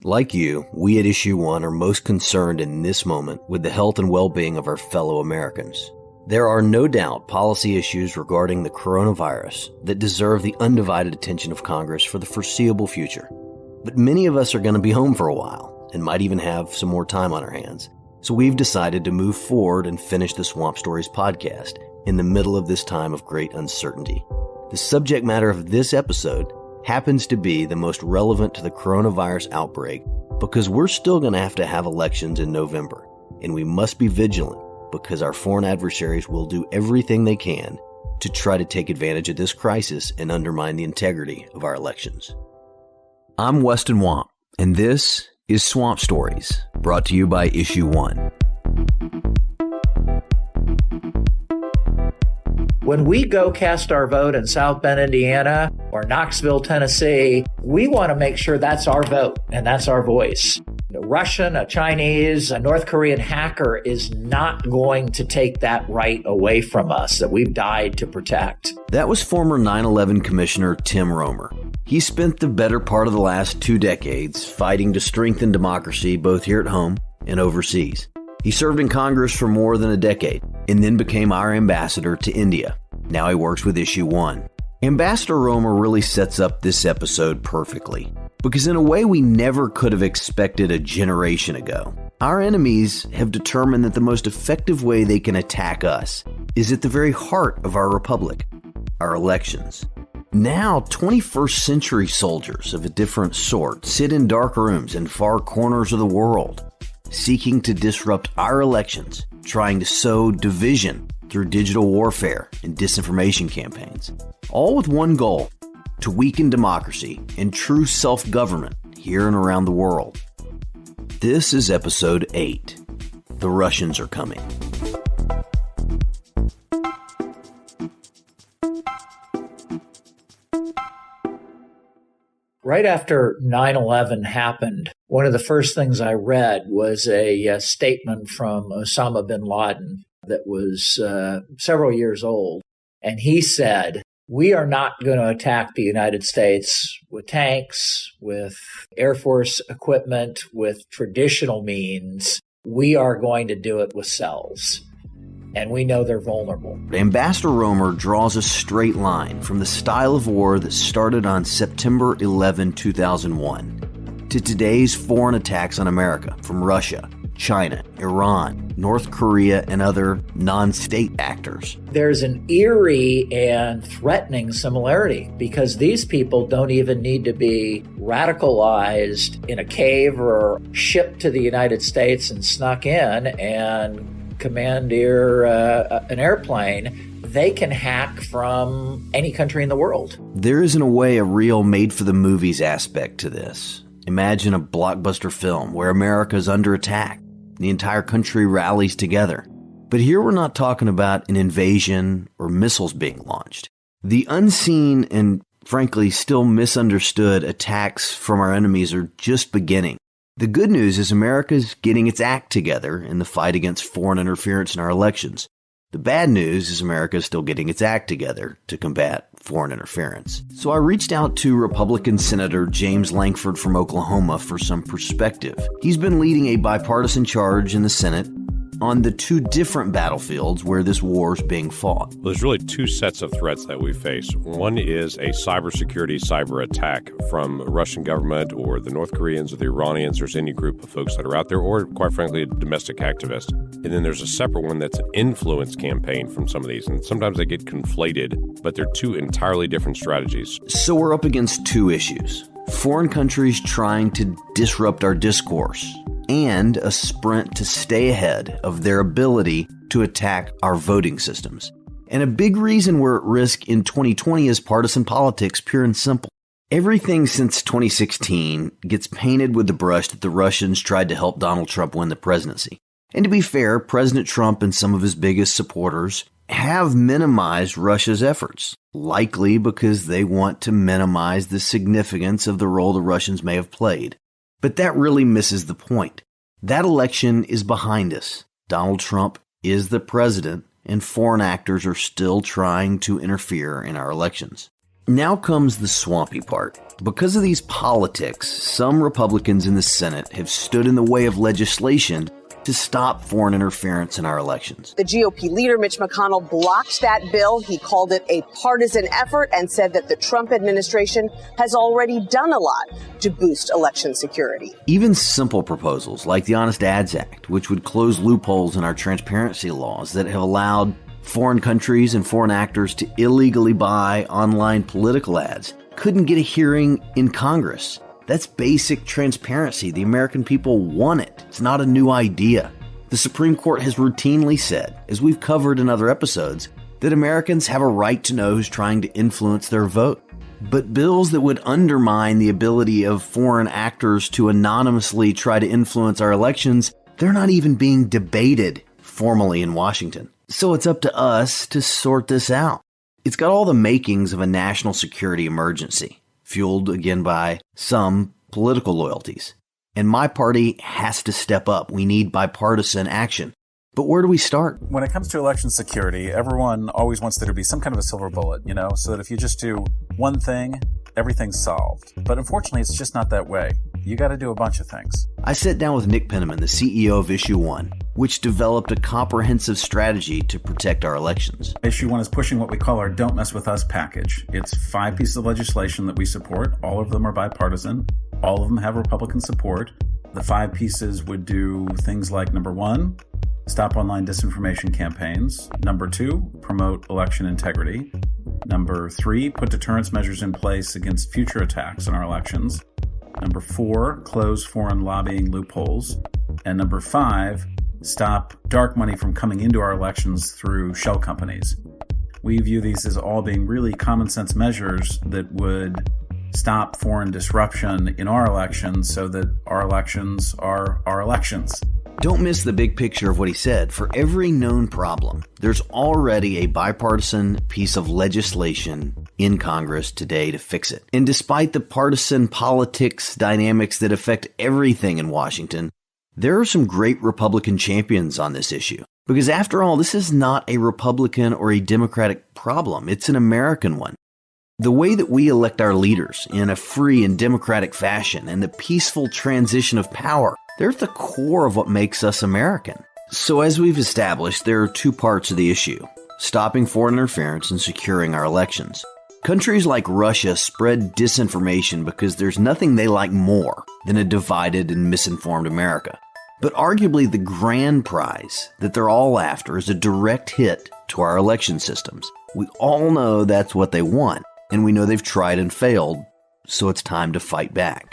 Like you, we at Issue One are most concerned in this moment with the health and well-being of our fellow Americans. There are no doubt policy issues regarding the coronavirus that deserve the undivided attention of Congress for the foreseeable future. But many of us are going to be home for a while and might even have some more time on our hands. So we've decided to move forward and finish the Swamp Stories podcast in the middle of this time of great uncertainty. The subject matter of this episode happens to be the most relevant to the coronavirus outbreak because we're still going to have elections in November, and we must be vigilant because our foreign adversaries will do everything they can to try to take advantage of this crisis and undermine the integrity of our elections. I'm Weston Wamp, and this is Swamp Stories, brought to you by Issue One. When we go cast our vote in South Bend, Indiana, or Knoxville, Tennessee, we want to make sure that's our vote and that's our voice. A Russian, a Chinese, a North Korean hacker is not going to take that right away from us that we've died to protect. That was former 9/11 Commissioner Tim Roemer. He spent the better part of the last 2 decades fighting to strengthen democracy both here at home and overseas. He served in Congress for more than a decade and then became our ambassador to India. Now he works with Issue One. Ambassador Roemer really sets up this episode perfectly because in a way we never could have expected a generation ago. Our enemies have determined that the most effective way they can attack us is at the very heart of our republic, our elections. Now, 21st century soldiers of a different sort sit in dark rooms in far corners of the world, seeking to disrupt our elections, trying to sow division through digital warfare and disinformation campaigns, all with one goal: to weaken democracy and true self-government here and around the world. This is episode 8. The Russians are coming. Right after 9/11 happened, one of the first things I read was a statement from Osama bin Laden that was several years old. And he said, "We are not going to attack the United States with tanks, with Air Force equipment, with traditional means. We are going to do it with cells. And we know they're vulnerable." Ambassador Roemer draws a straight line from the style of war that started on September 11, 2001, to today's foreign attacks on America from Russia, China, Iran, North Korea, and other non-state actors. There's an eerie and threatening similarity because these people don't even need to be radicalized in a cave or shipped to the United States and snuck in and commandeer an airplane. They can hack from any country in the world. There is, in a way, a real made-for-the-movies aspect to this. Imagine a blockbuster film where America is under attack. The entire country rallies together. But here we're not talking about an invasion or missiles being launched. The unseen and, frankly, still misunderstood attacks from our enemies are just beginning. The good news is America's getting its act together in the fight against foreign interference in our elections. The bad news is America is still getting its act together to combat foreign interference. So I reached out to Republican Senator James Lankford from Oklahoma for some perspective. He's been leading a bipartisan charge in the Senate on the 2 different battlefields where this war is being fought. Well, there's really 2 sets of threats that we face. One is a cyber attack from the Russian government or the North Koreans or the Iranians or any group of folks that are out there, or quite frankly, a domestic activist. And then there's a separate one that's an influence campaign from some of these. And sometimes they get conflated, but they're 2 entirely different strategies. So we're up against 2 issues. Foreign countries trying to disrupt our discourse, and a sprint to stay ahead of their ability to attack our voting systems. And a big reason we're at risk in 2020 is partisan politics, pure and simple. Everything since 2016 gets painted with the brush that the Russians tried to help Donald Trump win the presidency. And to be fair, President Trump and some of his biggest supporters have minimized Russia's efforts, likely because they want to minimize the significance of the role the Russians may have played. But that really misses the point. That election is behind us. Donald Trump is the president, and foreign actors are still trying to interfere in our elections. Now comes the swampy part. Because of these politics, some Republicans in the Senate have stood in the way of legislation to stop foreign interference in our elections. The GOP leader, Mitch McConnell, blocked that bill. He called it a partisan effort and said that the Trump administration has already done a lot to boost election security. Even simple proposals like the Honest Ads Act, which would close loopholes in our transparency laws that have allowed foreign countries and foreign actors to illegally buy online political ads, couldn't get a hearing in Congress. That's basic transparency. The American people want it. It's not a new idea. The Supreme Court has routinely said, as we've covered in other episodes, that Americans have a right to know who's trying to influence their vote. But bills that would undermine the ability of foreign actors to anonymously try to influence our elections, they're not even being debated formally in Washington. So it's up to us to sort this out. It's got all the makings of a national security emergency, fueled again by some political loyalties. And my party has to step up. We need bipartisan action. But where do we start? When it comes to election security, everyone always wants there to be some kind of a silver bullet, so that if you just do one thing, everything's solved. But unfortunately, it's just not that way. You got to do a bunch of things. I sat down with Nick Penniman, the CEO of Issue 1, which developed a comprehensive strategy to protect our elections. Issue 1 is pushing what we call our Don't Mess With Us package. It's 5 pieces of legislation that we support. All of them are bipartisan. All of them have Republican support. The 5 pieces would do things like, number 1, stop online disinformation campaigns. Number 2, promote election integrity. Number 3, put deterrence measures in place against future attacks on our elections. Number 4, close foreign lobbying loopholes. And number 5, stop dark money from coming into our elections through shell companies. We view these as all being really common sense measures that would stop foreign disruption in our elections so that our elections are our elections. Don't miss the big picture of what he said. For every known problem, there's already a bipartisan piece of legislation in Congress today to fix it. And despite the partisan politics dynamics that affect everything in Washington, there are some great Republican champions on this issue. Because after all, this is not a Republican or a Democratic problem. It's an American one. The way that we elect our leaders in a free and democratic fashion and the peaceful transition of power, they're at the core of what makes us American. So as we've established, there are 2 parts of the issue: stopping foreign interference and securing our elections. Countries like Russia spread disinformation because there's nothing they like more than a divided and misinformed America. But arguably the grand prize that they're all after is a direct hit to our election systems. We all know that's what they want, and we know they've tried and failed, so it's time to fight back.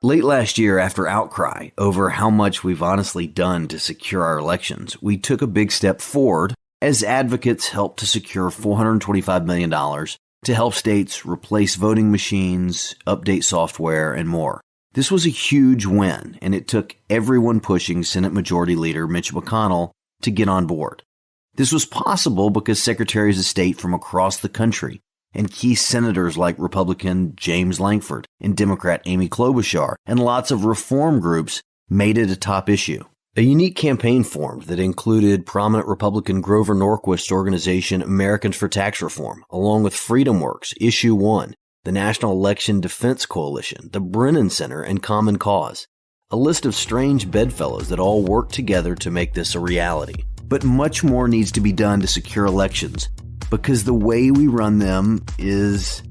Late last year, after outcry over how much we've honestly done to secure our elections, we took a big step forward as advocates helped to secure $425 million to help states replace voting machines, update software, and more. This was a huge win, and it took everyone pushing Senate Majority Leader Mitch McConnell to get on board. This was possible because secretaries of state from across the country and key senators like Republican James Lankford and Democrat Amy Klobuchar and lots of reform groups made it a top issue. A unique campaign formed that included prominent Republican Grover Norquist's organization Americans for Tax Reform, along with FreedomWorks, Issue 1, the National Election Defense Coalition, the Brennan Center, and Common Cause. A list of strange bedfellows that all work together to make this a reality. But much more needs to be done to secure elections, because the way we run them is,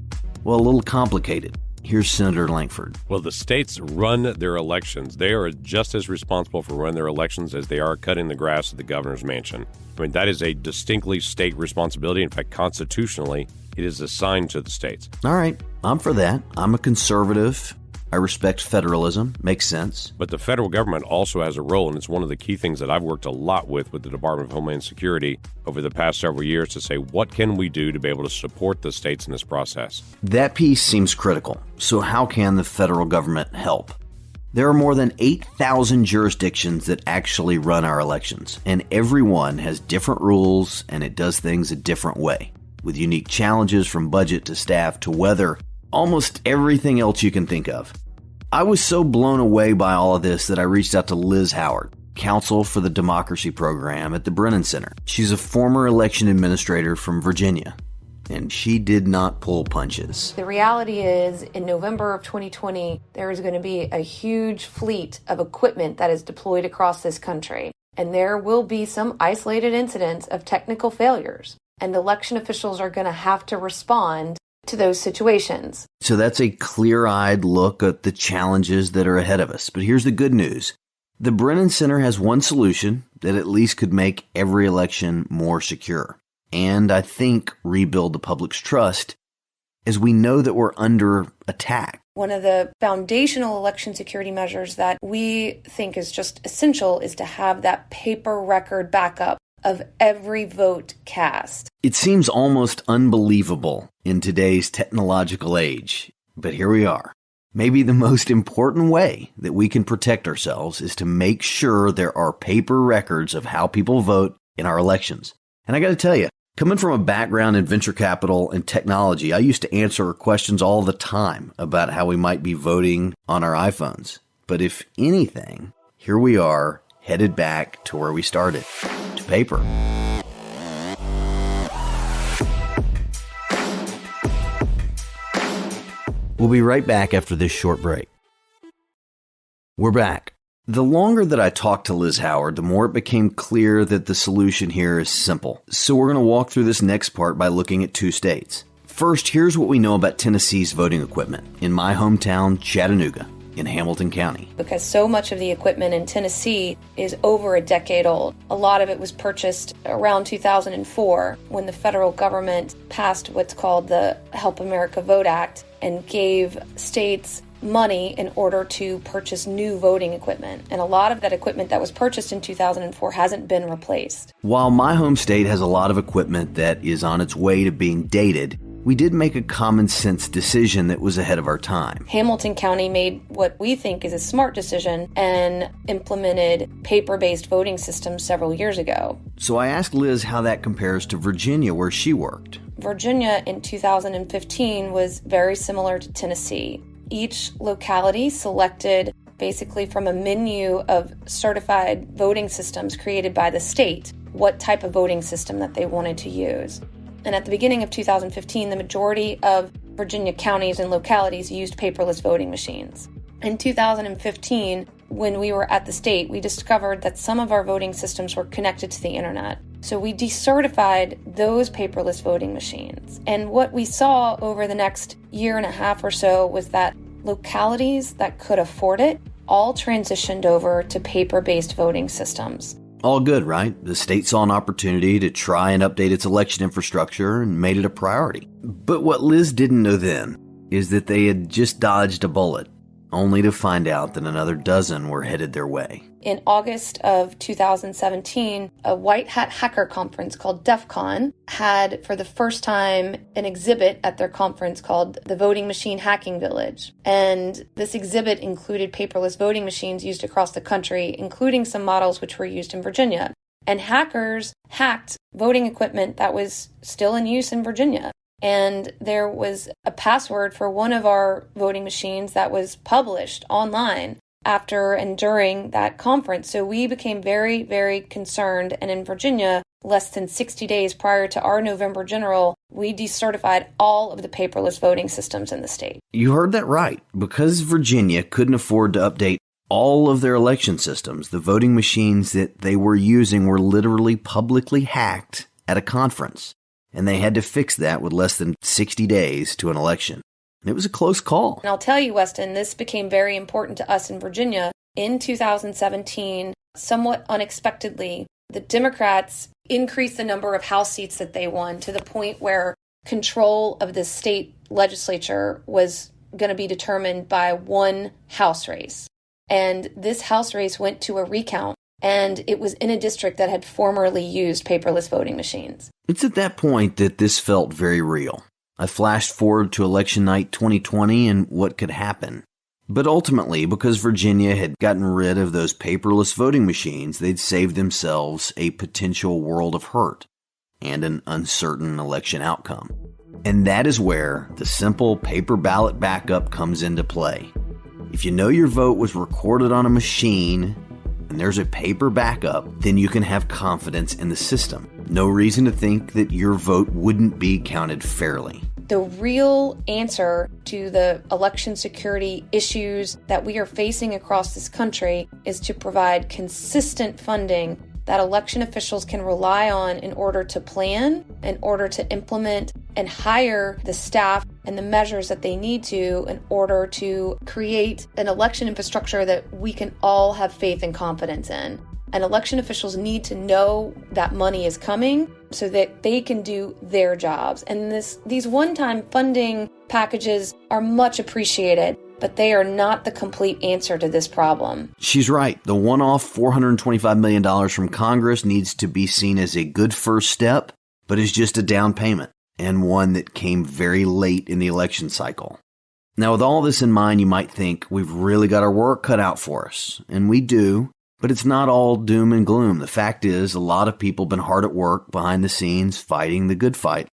well, a little complicated. Here's Senator Lankford. Well, the states run their elections. They are just as responsible for running their elections as they are cutting the grass at the governor's mansion. I mean, that is a distinctly state responsibility. In fact, constitutionally, it is assigned to the states. All right, I'm for that. I'm a conservative. I respect federalism. Makes sense. But the federal government also has a role, and it's one of the key things that I've worked a lot with the Department of Homeland Security over the past several years to say, what can we do to be able to support the states in this process? That piece seems critical. So how can the federal government help? There are more than 8,000 jurisdictions that actually run our elections, and every one has different rules and it does things a different way, with unique challenges from budget to staff to weather, almost everything else you can think of. I was so blown away by all of this that I reached out to Liz Howard, Counsel for the Democracy Program at the Brennan Center. She's a former election administrator from Virginia, and she did not pull punches. The reality is, in November of 2020, there is going to be a huge fleet of equipment that is deployed across this country, and there will be some isolated incidents of technical failures, and election officials are going to have to respond to those situations. So that's a clear-eyed look at the challenges that are ahead of us. But here's the good news. The Brennan Center has one solution that at least could make every election more secure. And I think rebuild the public's trust, as we know that we're under attack. One of the foundational election security measures that we think is just essential is to have that paper record backup of every vote cast. It seems almost unbelievable in today's technological age, but here we are. Maybe the most important way that we can protect ourselves is to make sure there are paper records of how people vote in our elections. And I got to tell you, coming from a background in venture capital and technology, I used to answer questions all the time about how we might be voting on our iPhones. But if anything, here we are headed back to where we started, to paper. We'll be right back after this short break. We're back. The longer that I talked to Liz Howard, the more it became clear that the solution here is simple. So we're going to walk through this next part by looking at two states. First, here's what we know about Tennessee's voting equipment in my hometown, Chattanooga, in Hamilton County. Because so much of the equipment in Tennessee is over a decade old. A lot of it was purchased around 2004 when the federal government passed what's called the Help America Vote Act and gave states money in order to purchase new voting equipment. And a lot of that equipment that was purchased in 2004 hasn't been replaced. While my home state has a lot of equipment that is on its way to being dated, we did make a common sense decision that was ahead of our time. Hamilton County made what we think is a smart decision and implemented paper-based voting systems several years ago. So I asked Liz how that compares to Virginia, where she worked. Virginia in 2015 was very similar to Tennessee. Each locality selected basically from a menu of certified voting systems created by the state what type of voting system that they wanted to use. And at the beginning of 2015, the majority of Virginia counties and localities used paperless voting machines. In 2015, when we were at the state, we discovered that some of our voting systems were connected to the internet. So we decertified those paperless voting machines. And what we saw over the next year and a half or so was that localities that could afford it all transitioned over to paper-based voting systems. All good, right? The state saw an opportunity to try and update its election infrastructure and made it a priority. But what Liz didn't know then is that they had just dodged a bullet, only to find out that another dozen were headed their way. In August of 2017, a white hat hacker conference called DEF CON had, for the first time, an exhibit at their conference called the Voting Machine Hacking Village. And this exhibit included paperless voting machines used across the country, including some models which were used in Virginia. And hackers hacked voting equipment that was still in use in Virginia. And there was a password for one of our voting machines that was published online after and during that conference. So we became very, very concerned. And in Virginia, less than 60 days prior to our November general, we decertified all of the paperless voting systems in the state. You heard that right. Because Virginia couldn't afford to update all of their election systems, the voting machines that they were using were literally publicly hacked at a conference. And they had to fix that with less than 60 days to an election. And it was a close call. And I'll tell you, Weston, this became very important to us in Virginia. In 2017, somewhat unexpectedly, the Democrats increased the number of House seats that they won to the point where control of the state legislature was going to be determined by one House race. And this House race went to a recount. And it was in a district that had formerly used paperless voting machines. It's at that point that this felt very real. I flashed forward to election night 2020 and what could happen. But ultimately, because Virginia had gotten rid of those paperless voting machines, they'd saved themselves a potential world of hurt and an uncertain election outcome. And that is where the simple paper ballot backup comes into play. If you know your vote was recorded on a machine and there's a paper backup, then you can have confidence in the system. No reason to think that your vote wouldn't be counted fairly. The real answer to the election security issues that we are facing across this country is to provide consistent funding that election officials can rely on in order to plan, in order to implement and hire the staff and the measures that they need to in order to create an election infrastructure that we can all have faith and confidence in. And election officials need to know that money is coming so that they can do their jobs. And these one-time funding packages are much appreciated, but they are not the complete answer to this problem. She's right. The one-off $425 million from Congress needs to be seen as a good first step, but is just a down payment, and one that came very late in the election cycle. Now, with all this in mind, you might think we've really got our work cut out for us, and we do. But it's not all doom and gloom. The fact is, a lot of people have been hard at work behind the scenes fighting the good fight.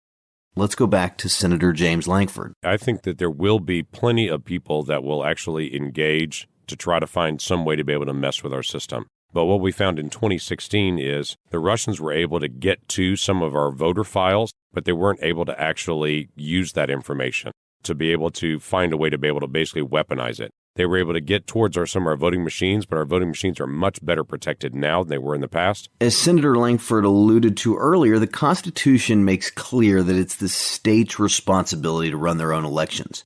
Let's go back to Senator James Lankford. I think that there will be plenty of people that will actually engage to try to find some way to be able to mess with our system. But what we found in 2016 is the Russians were able to get to some of our voter files, but they weren't able to actually use that information to be able to find a way to be able to basically weaponize it. They were able to get towards some of our voting machines, but our voting machines are much better protected now than they were in the past. As Senator Lankford alluded to earlier, the Constitution makes clear that it's the state's responsibility to run their own elections.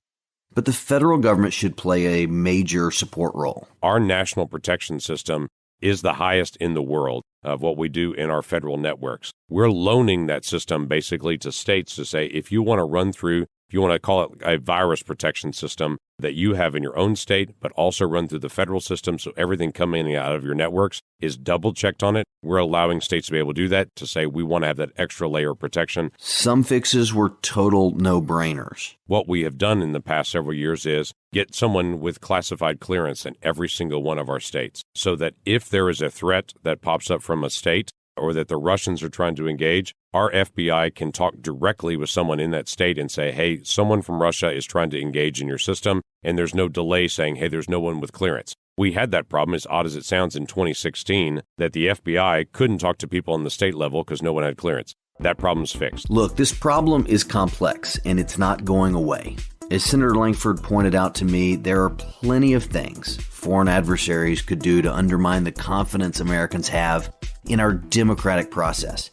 But the federal government should play a major support role. Our national protection system is the highest in the world of what we do in our federal networks. We're loaning that system basically to states to say, if you want to run through, if you want to call it a virus protection system that you have in your own state, but also run through the federal system so everything coming out of your networks is double checked on it, we're allowing states to be able to do that, to say we want to have that extra layer of protection. Some fixes were total no-brainers. What we have done in the past several years is get someone with classified clearance in every single one of our states, so that if there is a threat that pops up from a state or that the Russians are trying to engage, our FBI can talk directly with someone in that state and say, hey, someone from Russia is trying to engage in your system, and there's no delay saying, hey, there's no one with clearance. We had that problem, as odd as it sounds, in 2016, that the FBI couldn't talk to people on the state level because no one had clearance. That problem's fixed. Look, this problem is complex, and it's not going away. As Senator Lankford pointed out to me, there are plenty of things foreign adversaries could do to undermine the confidence Americans have in our democratic process,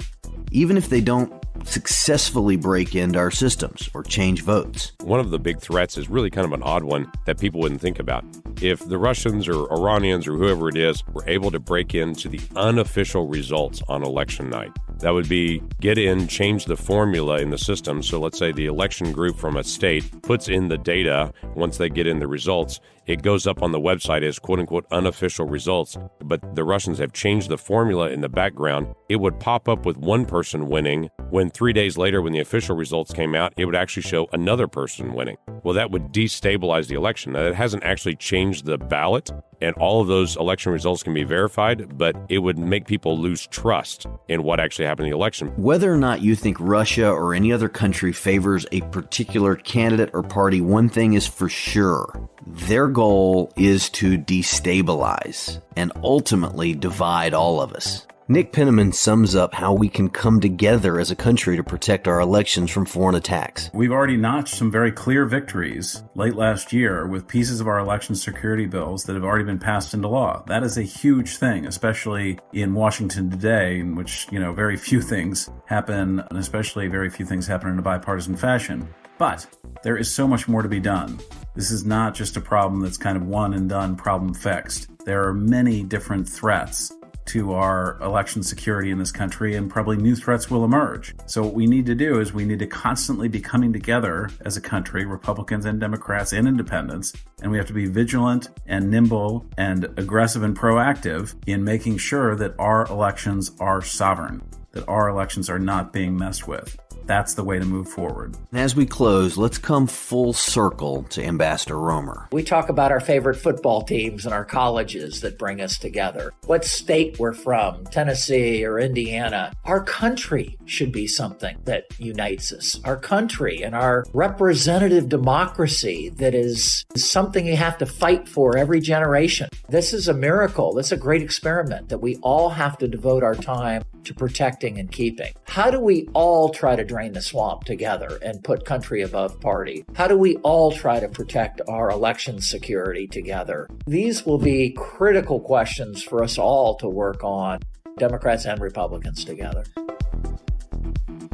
even if they don't successfully break into our systems or change votes. One of the big threats is really kind of an odd one that people wouldn't think about. If the Russians or Iranians or whoever it is were able to break into the unofficial results on election night, that would be get in, change the formula in the system. So let's say the election group from a state puts in the data. Once they get in the results, it goes up on the website as quote-unquote unofficial results. But the Russians have changed the formula in the background. It would pop up with one person winning, when 3 days later, when the official results came out, it would actually show another person winning. Well, that would destabilize the election. Now, it hasn't actually changed the ballot, and all of those election results can be verified, but it would make people lose trust in what actually happened in the election. Whether or not you think Russia or any other country favors a particular candidate or party, one thing is for sure. Their goal is to destabilize and ultimately divide all of us. Nick Penniman sums up how we can come together as a country to protect our elections from foreign attacks. We've already notched some very clear victories late last year with pieces of our election security bills that have already been passed into law. That is a huge thing, especially in Washington today, in which, very few things happen, and especially very few things happen in a bipartisan fashion. But there is so much more to be done. This is not just a problem that's kind of one and done, problem fixed. There are many different threats to our election security in this country, and probably new threats will emerge. So what we need to do is we need to constantly be coming together as a country, Republicans and Democrats and independents, and we have to be vigilant and nimble and aggressive and proactive in making sure that our elections are sovereign, that our elections are not being messed with. That's the way to move forward. As we close, let's come full circle to Ambassador Roemer. We talk about our favorite football teams and our colleges that bring us together. What state we're from, Tennessee or Indiana. Our country should be something that unites us. Our country and our representative democracy that is something you have to fight for every generation. This is a miracle. This is a great experiment that we all have to devote our time to protecting and keeping. How do we all try to drain the swamp together and put country above party? How do we all try to protect our election security together? These will be critical questions for us all to work on, Democrats and Republicans together.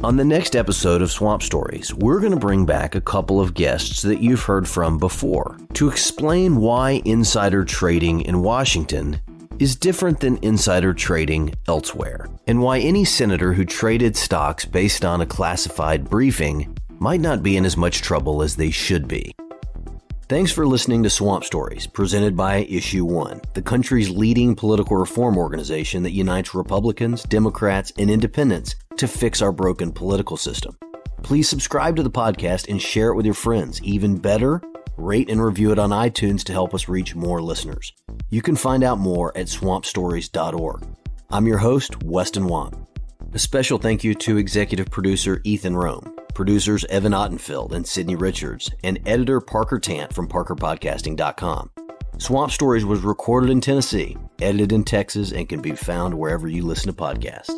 On the next episode of Swamp Stories, we're going to bring back a couple of guests that you've heard from before to explain why insider trading in Washington is different than insider trading elsewhere, and why any senator who traded stocks based on a classified briefing might not be in as much trouble as they should be. Thanks for listening to Swamp Stories, presented by Issue One, the country's leading political reform organization that unites Republicans, Democrats, and independents to fix our broken political system. Please subscribe to the podcast and share it with your friends. Even better, rate and review it on iTunes to help us reach more listeners. You can find out more at swampstories.org. I'm your host, Weston Wamp. A special thank you to executive producer Ethan Rome, producers Evan Ottenfeld and Sydney Richards, and editor Parker Tant from parkerpodcasting.com. Swamp Stories was recorded in Tennessee, edited in Texas, and can be found wherever you listen to podcasts.